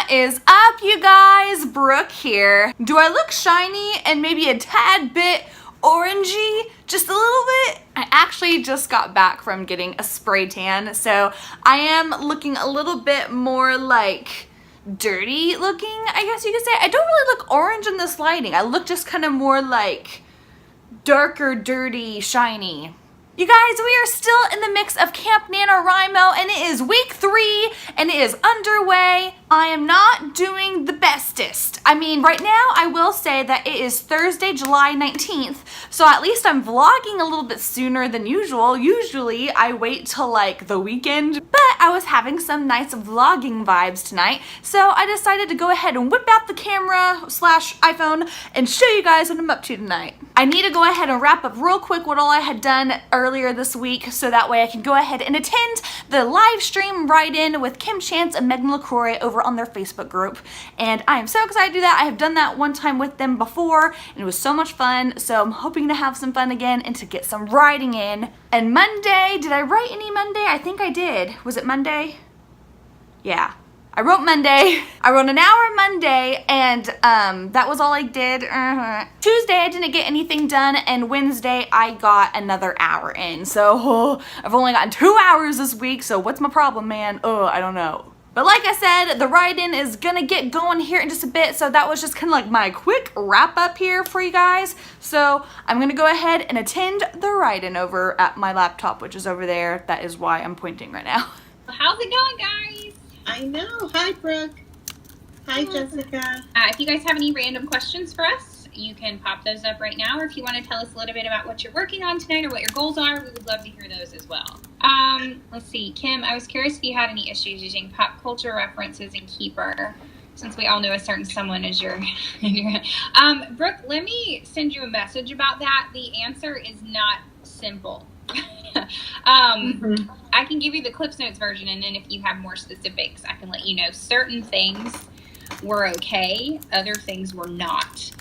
What is up, you guys? Brooke here. Do I look shiny and maybe a tad bit orangey? Just a little bit? I actually just got back from getting a spray tan, so I am looking a little bit more like dirty looking, I guess you could say. I don't really look orange in this lighting. I look just kind of more like darker, dirty, shiny. You guys, we are still in the mix of Camp NaNoWriMo, and it is week 3 and it is underway. I am not doing the bestest. I mean, right now I will say that it is Thursday, July 19th, so at least I'm vlogging a little bit sooner than usual. Usually I wait till like the weekend, but I was having some nice vlogging vibes tonight, so I decided to go ahead and whip out the camera / iPhone and show you guys what I'm up to tonight. I need to go ahead and wrap up real quick what all I had done earlier this week, so that way I can go ahead and attend the live stream write-in with Kim Chance and Megan LaCroix over on their Facebook group, and I am so excited to do that. I have done that one time with them before and it was so much fun, so I'm hoping to have some fun again and to get some writing in. And Monday, did I write any Monday? I think I did. Was it Monday? Yeah. I wrote Monday. I wrote an hour Monday, and that was all I did. Tuesday I didn't get anything done, and Wednesday I got another hour in. So I've only gotten 2 hours this week, so what's my problem, man? I don't know. But like I said, the write-in is gonna get going here in just a bit, so that was just kind of like my quick wrap up here for you guys. So I'm gonna go ahead and attend the write-in over at my laptop, which is over there. That is why I'm pointing right now. How's it going, guys? I know. Hi, Brooke. Hi, Jessica. If you guys have any random questions for us, you can pop those up right now. Or if you want to tell us a little bit about what you're working on tonight or what your goals are, we would love to hear those as well. Let's see. Kim, I was curious if you had any issues using pop culture references in Keeper, since we all know a certain someone is your... Brooke, let me send you a message about that. The answer is not simple. I can give you the Clips Notes version, and then if you have more specifics, I can let you know. Certain things were okay, other things were not.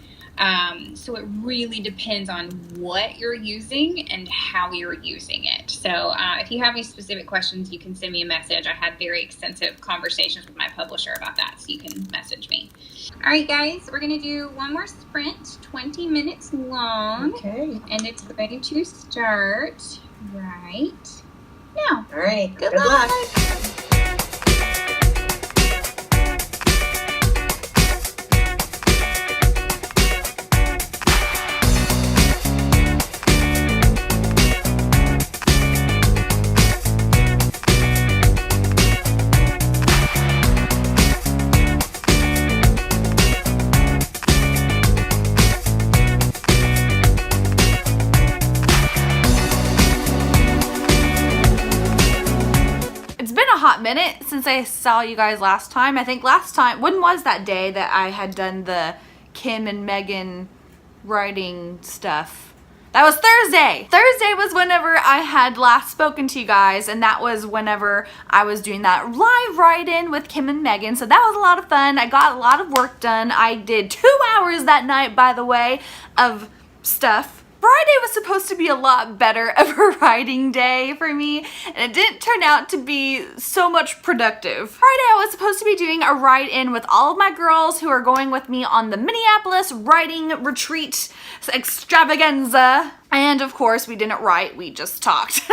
So it really depends on what you're using and how you're using it. So if you have any specific questions, you can send me a message. I had very extensive conversations with my publisher about that, so you can message me. All right, guys, we're going to do one more sprint, 20 minutes long. Okay. And it's going to start right now. All right. Good luck. Minute since I saw you guys last time. I think last time, when was that day that I had done the Kim and Megan writing stuff? That was Thursday. Thursday was whenever I had last spoken to you guys, and that was whenever I was doing that live write-in with Kim and Megan, so that was a lot of fun. I got a lot of work done. I did 2 hours that night, by the way, of stuff. Friday was supposed to be a lot better of a writing day for me, and it didn't turn out to be so much productive. Friday I was supposed to be doing a write-in with all of my girls who are going with me on the Minneapolis writing retreat extravaganza. And of course we didn't write, we just talked.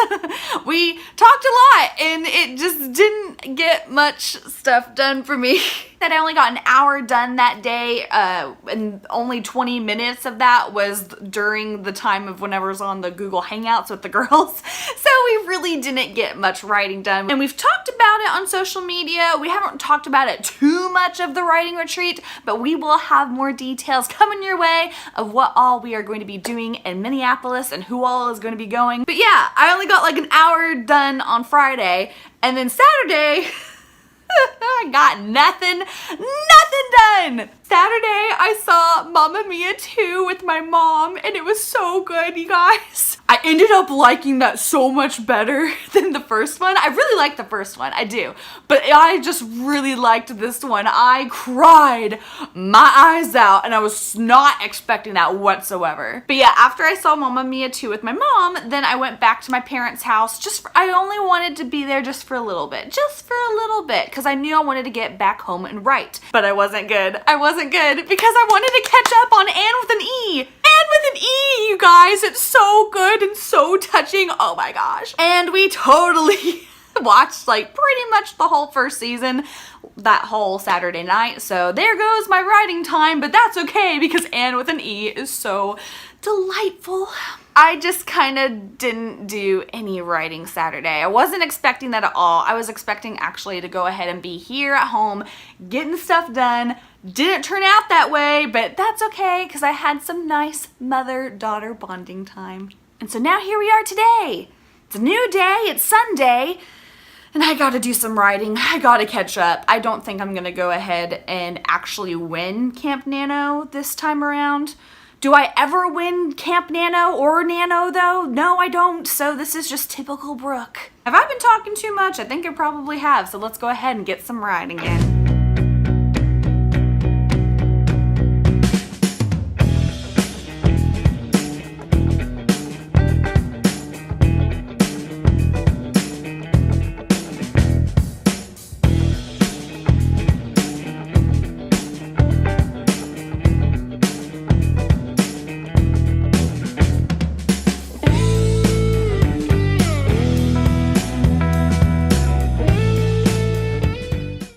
We talked a lot and it just didn't get much stuff done for me. That I only got an hour done that day, and only 20 minutes of that was during the time of whenever I was on the Google Hangouts with the girls. So we really didn't get much writing done. And we've talked about it on social media. We haven't talked about it too much of the writing retreat, but we will have more details coming your way of what all we are going to be doing in Minneapolis and who all is going to be going. But yeah, I only got like an hour done on Friday, and then Saturday I got nothing done. Saturday, I saw Mamma Mia 2 with my mom, and it was so good, you guys. I ended up liking that so much better than the first one. I really like the first one, I do. But I just really liked this one. I cried my eyes out, and I was not expecting that whatsoever. But yeah, after I saw Mamma Mia 2 with my mom, then I went back to my parents' house. I only wanted to be there just for a little bit. Just for a little bit, because I knew I wanted to get back home and write. But I wasn't good. I wasn't good because I wanted to catch up on Anne with an E. Anne with an E, you guys. It's so good and so touching. Oh my gosh. And we totally watched like pretty much the whole first season that whole Saturday night. So there goes my writing time, but that's okay because Anne with an E is so delightful. I just kind of didn't do any writing Saturday. I wasn't expecting that at all. I was expecting actually to go ahead and be here at home, getting stuff done. Didn't turn out that way, but that's okay because I had some nice mother-daughter bonding time. And so now here we are today. It's a new day, it's Sunday, and I gotta do some writing. I gotta catch up. I don't think I'm gonna go ahead and actually win Camp Nano this time around. Do I ever win Camp Nano or Nano though? No, I don't. So this is just typical Brooke. Have I been talking too much? I think I probably have. So let's go ahead and get some writing in.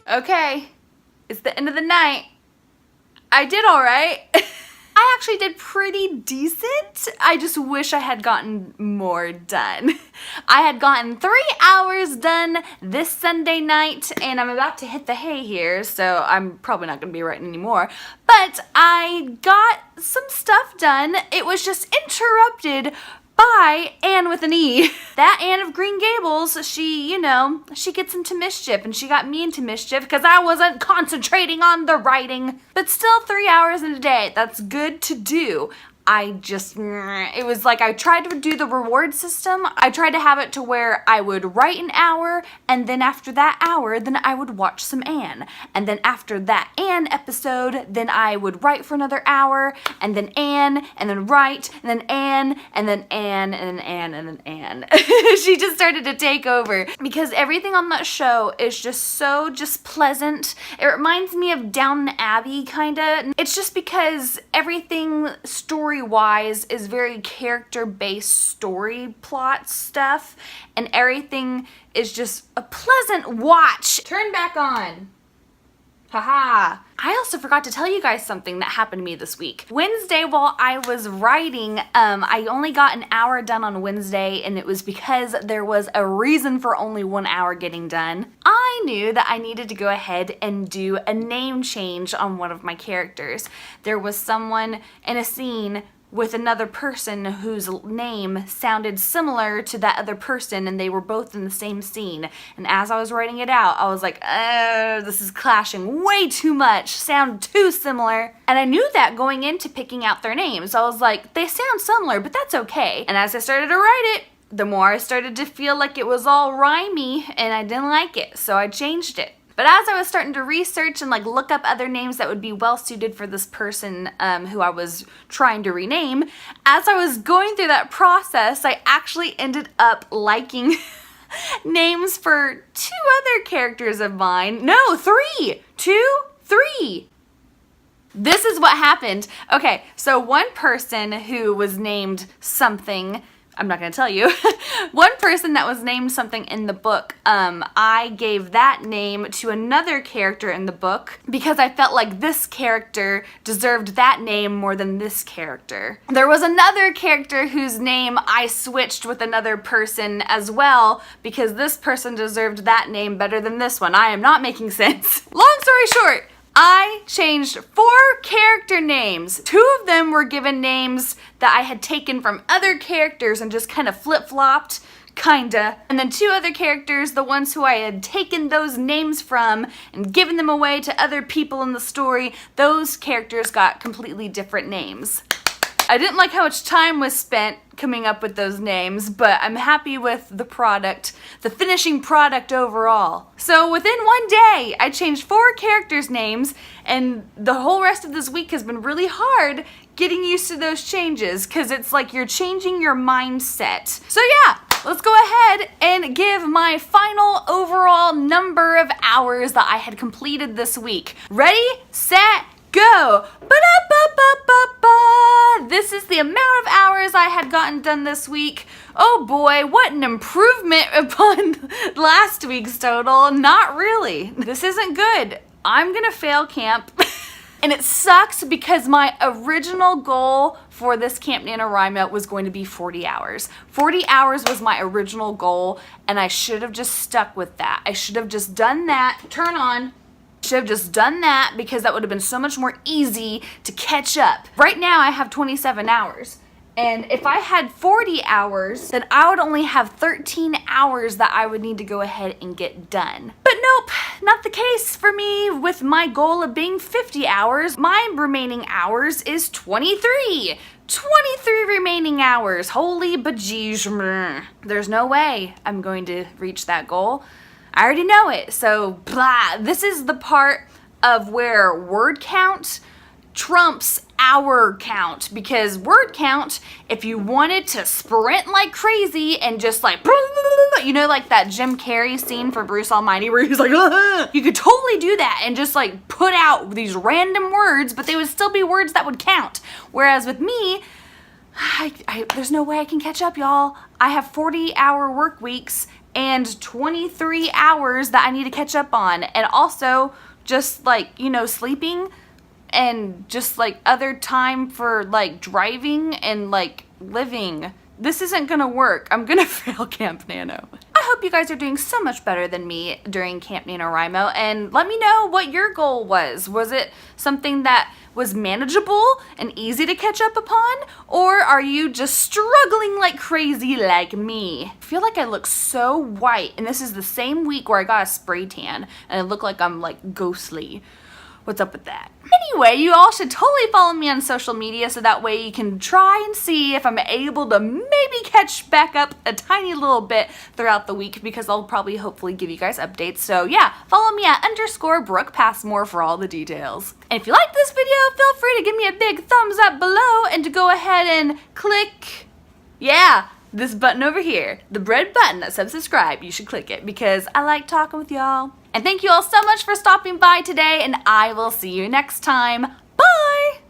Okay, it's the end of the night. I did all right. I actually did pretty decent. I just wish I had gotten more done. I had gotten 3 hours done this Sunday night, and I'm about to hit the hay here, so I'm probably not going to be writing anymore. But I got some stuff done. It was just interrupted by Anne with an E. That Anne of Green Gables, she, you know, she gets into mischief, and she got me into mischief because I wasn't concentrating on the writing. But still 3 hours in a day, that's good to do. It was like I tried to do the reward system. I tried to have it to where I would write an hour, and then after that hour, then I would watch some Anne. And then after that Anne episode, then I would write for another hour, and then Anne, and then write, and then Anne, and then Anne, and then Anne, and then Anne. She just started to take over because everything on that show is just pleasant. It reminds me of Downton Abbey, kinda. It's just because everything story-wise is very character-based story plot stuff, and everything is just a pleasant watch. Turn back on. Haha. I also forgot to tell you guys something that happened to me this week. Wednesday, while I was writing, I only got an hour done on Wednesday, and it was because there was a reason for only 1 hour getting done. I knew that I needed to go ahead and do a name change on one of my characters. There was someone in a scene with another person whose name sounded similar to that other person, and they were both in the same scene. And as I was writing it out, I was like, this is clashing way too much, sound too similar. And I knew that going into picking out their names. I was like, they sound similar, but that's okay. And as I started to write it, the more I started to feel like it was all rhymey, and I didn't like it, so I changed it. But as I was starting to research and look up other names that would be well suited for this person who I was trying to rename, as I was going through that process, I actually ended up liking names for 2 other characters of mine. No, 3! 2? 3! This is what happened. Okay, so one person who was named something, I'm not going to tell you. One person that was named something in the book, I gave that name to another character in the book because I felt like this character deserved that name more than this character. There was another character whose name I switched with another person as well because this person deserved that name better than this one. I am not making sense. Long story short, I changed 4 character names. 2 of them were given names that I had taken from other characters and just kind of flip-flopped kinda. And then 2 other characters, the ones who I had taken those names from and given them away to other people in the story, those characters got completely different names. I didn't like how much time was spent coming up with those names, but I'm happy with the product, the finishing product overall. So within one day, I changed 4 characters' names, and the whole rest of this week has been really hard getting used to those changes, because it's like you're changing your mindset. So yeah, let's go ahead and give my final overall number of hours that I had completed this week. Ready, set, go! Ba-da-ba-ba-ba-ba! This is the amount of hours I had gotten done this week. Oh boy, what an improvement upon last week's total. Not really. This isn't good. I'm gonna fail camp. And it sucks because my original goal for this Camp NaNoWriMo was going to be 40 hours. 40 hours was my original goal, and I should have just stuck with that. I should have just done that. Turn on. Should have just done that because that would have been so much more easy to catch up. Right now I have 27 hours. And if I had 40 hours, then I would only have 13 hours that I would need to go ahead and get done. But nope, not the case for me with my goal of being 50 hours. My remaining hours is 23. 23 remaining hours. Holy bejesus. There's no way I'm going to reach that goal. I already know it, so blah. This is the part of where word count trumps hour count, because word count, if you wanted to sprint like crazy and just like, you know, like that Jim Carrey scene for Bruce Almighty where he's like, you could totally do that and just like put out these random words, but they would still be words that would count. Whereas with me, there's no way I can catch up, y'all. I have 40-hour work weeks and 23 hours that I need to catch up on, and also just like, you know, sleeping and just like other time for like driving and like living. This isn't gonna work. I'm gonna fail Camp Nano. I hope you guys are doing so much better than me during Camp NaNoWriMo, and let me know what your goal was. Was it something that was manageable and easy to catch up upon, or are you just struggling like crazy like me? I feel like I look so white, and this is the same week where I got a spray tan and I look like I'm like ghostly. What's up with that? Anyway, you all should totally follow me on social media so that way you can try and see if I'm able to maybe catch back up a tiny little bit throughout the week, because I'll probably hopefully give you guys updates. So yeah, follow me at _Brooke Passmore for all the details. And if you like this video, feel free to give me a big thumbs up below and to go ahead and click, this button over here, the red button that says subscribe. You should click it because I like talking with y'all. And thank you all so much for stopping by today, and I will see you next time. Bye!